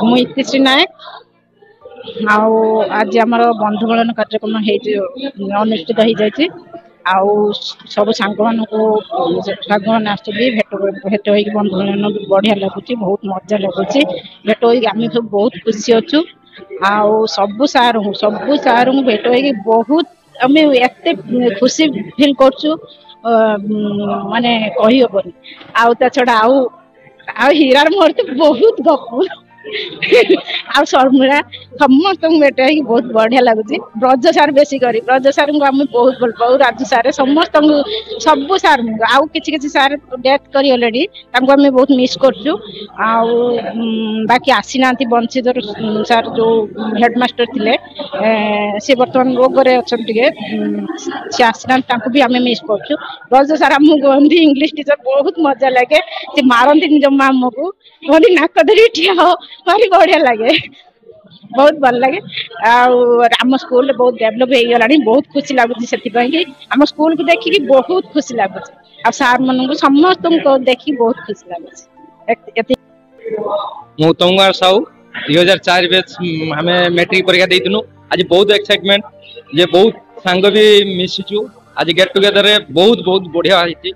ମୁଁ ଇତିଶ୍ରୀ ନାୟକ। ଆଉ ଆଜି ଆମର ବନ୍ଧୁ ମିଳନ କାର୍ଯ୍ୟକ୍ରମ ଅନୁଷ୍ଠିତ ହେଇଯାଇଛି। ଆଉ ସବୁ ସାଙ୍ଗମାନଙ୍କୁ ସାଙ୍ଗମାନେ ଆସିଛନ୍ତି ଭେଟ ହେଇକି ବନ୍ଧୁ ମିଳନ ବଢିଆ ଲାଗୁଛି, ବହୁତ ମଜା ଲାଗୁଛି। ଭେଟ ହେଇକି ଆମେ ସବୁ ବହୁତ ଖୁସି ଅଛୁ। ଆଉ ସବୁ ସାର୍ଙ୍କୁ ଭେଟ ହେଇକି ବହୁତ ଆମେ ଏତେ ଖୁସି ଫିଲ୍ କରୁଛୁ, ମାନେ କହିହବନି। ଆଉ ତା ଛଡା ଆଉ ହୀରାର ମୋର ତ ବହୁତ ଗପୁ ଆଉ ଶର୍ମିଳା ସମସ୍ତଙ୍କୁ ଭେଟ ହେଇକି ବହୁତ ବଢିଆ ଲାଗୁଛି। ବ୍ରଜ ସାର୍ ବେଶୀ କରି ବ୍ରଜ ସାର୍ଙ୍କୁ ଆମେ ବହୁତ ଭଲ ପାଉ। ରାଜୁ ସାର୍ ସମସ୍ତଙ୍କୁ, ସବୁ ସାର୍ଙ୍କୁ, ଆଉ କିଛି ସାର୍ ଡେଥ୍ କରିଗଲେଣି, ତାଙ୍କୁ ଆମେ ବହୁତ ମିସ୍ କରୁଛୁ। ଆଉ ବାକି ଆସିନାହାନ୍ତି ବଂଶୀଧର ସାର୍ ଯୋଉ ହେଡମାଷ୍ଟର ଥିଲେ, ସେ ବର୍ତ୍ତମାନ ରୋଗରେ ଅଛନ୍ତି ଟିକେ, ସେ ଆସିନାହାନ୍ତି, ତାଙ୍କୁ ବି ଆମେ ମିସ୍ କରୁଛୁ। ବ୍ରଜ ସାର୍ ଆମକୁ କୁହନ୍ତି ଇଂଲିଶ ଟିଚର, ବହୁତ ମଜା ଲାଗେ। ସେ ମାରନ୍ତିନି ଜମା ଆମକୁ, କୁହନ୍ତି ନାକ ଧରିକି ଠିଆ ହୋ, ଭାରି ବଢିଆ ଲାଗେ, ବହୁତ ଭଲ ଲାଗେ। ଆଉ ଆମ ସ୍କୁଲରେ ବହୁତ ଡେଭଲପ ହେଇଗଲାଣି, ବହୁତ ଖୁସି ଲାଗୁଛି। ସେଥିପାଇଁ କି ଆମ ସ୍କୁଲକୁ ଦେଖିକି ବହୁତ ଖୁସି ଲାଗୁଛି। ଆଉ ସାର୍ ମାନଙ୍କୁ ସମସ୍ତଙ୍କୁ ଦେଖିକି ବହୁତ ଖୁସି ଲାଗୁଛି। ମୁଁ ଉତ୍ତମ କୁମାର ସାହୁ, 2004 ବେଚ୍ ଆମେ ମେଟ୍ରିକ ପରୀକ୍ଷା ଦେଇଥିଲୁ। ଆଜି ବହୁତ ଏକ୍ସାଇଟମେଣ୍ଟ, ଯେ ବହୁତ ସାଙ୍ଗ ବି ମିଶିଛୁ। ଆଜି ଗେଟ୍ ଟୁଗେଦରରେ ବହୁତ ବଢିଆ ହେଇଛି।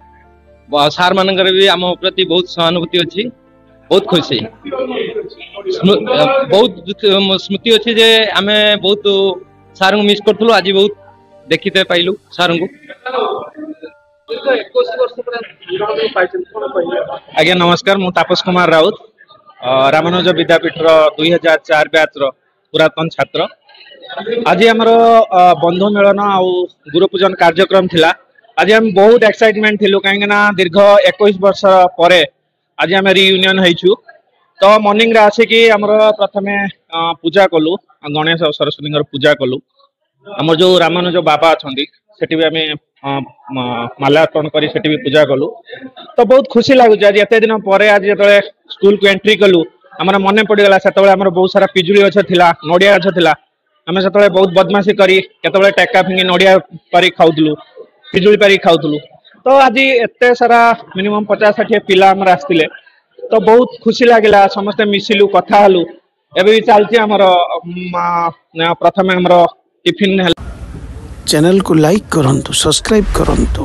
ସାର୍ ମାନଙ୍କର ବି ଆମ ପ୍ରତି ବହୁତ ସହାନୁଭୂତି ଅଛି, ବହୁତ ଖୁସି। ବହୁତ ସ୍ମୃତି ଅଛି ଯେ ଆମେ ବହୁତ ସାର୍ଙ୍କୁ ମିସ୍ କରୁଥିଲୁ, ଆଜି ବହୁତ ଦେଖିତେ ପାଇଲୁ ସାର୍ଙ୍କୁ। ଆଜ୍ଞା ନମସ୍କାର, ମୁଁ ତାପସ କୁମାର ରାଉତ, ରାମାନୁଜ ବିଦ୍ୟାପୀଠର 2004 ବ୍ୟାଚର ପୁରାତନ ଛାତ୍ର। ଆଜି ଆମର ବନ୍ଧୁ ମିଳନ ଆଉ ଗୁରୁ ପୂଜନ କାର୍ଯ୍ୟକ୍ରମ ଥିଲା। ଆଜି ଆମେ ବହୁତ ଏକ୍ସାଇଟମେଣ୍ଟ ଥିଲୁ, କାହିଁକି ନା ଦୀର୍ଘ 21 ବର୍ଷ ପରେ ଆଜି ଆମେ ରିୟୁନିୟନ ହେଇଛୁ। ତ ମର୍ଣ୍ଣିଂରେ ଆସିକି ଆମର ପ୍ରଥମେ ପୂଜା କଲୁ, ଗଣେଶ ଆଉ ସରସ୍ୱତୀଙ୍କର ପୂଜା କଲୁ। ଆମର ଯୋଉ ରାମାନୁଜ ବାବା ଅଛନ୍ତି ସେଠି ବି ଆମେ ମାଲ୍ୟାର୍ପଣ କରି ସେଠି ବି ପୂଜା କଲୁ। ତ ବହୁତ ଖୁସି ଲାଗୁଛି ଆଜି ଏତେ ଦିନ ପରେ ଆଜି ଯେତେବେଳେ ସ୍କୁଲକୁ ଏଣ୍ଟ୍ରି କଲୁ, ଆମର ମନେ ପଡିଗଲା ସେତେବେଳେ ଆମର ବହୁତ ସାରା ପିଜୁଳି ଗଛ ଥିଲା, ନଡିଆ ଗଛ ଥିଲା। ଆମେ ସେତେବେଳେ ବହୁତ ବଦମାସି କରି କେତେବେଳେ ଟେକା ଫିଙ୍ଗି ନଡିଆ ପାରିକି ଖାଉଥିଲୁ, ପିଜୁଳି ପାରିକି ଖାଉଥିଲୁ। ତ ଆଜି ଏତେ ସାରା ମିନିମମ୍ 50-60 ପିଲା ଆମର ଆସିଥିଲେ, ତ ବହୁତ ଖୁସି ଲାଗିଲା। ସମସ୍ତେ ମିଶିଲୁ, କଥା ହେଲୁ। ଏବେ ବି ଚାଲିଛି ଆମର ପ୍ରଥମେ ଆମର ଟିଫିନ ହେଲା। चैनल को लाइक करंतु, सब्सक्राइब करंतु।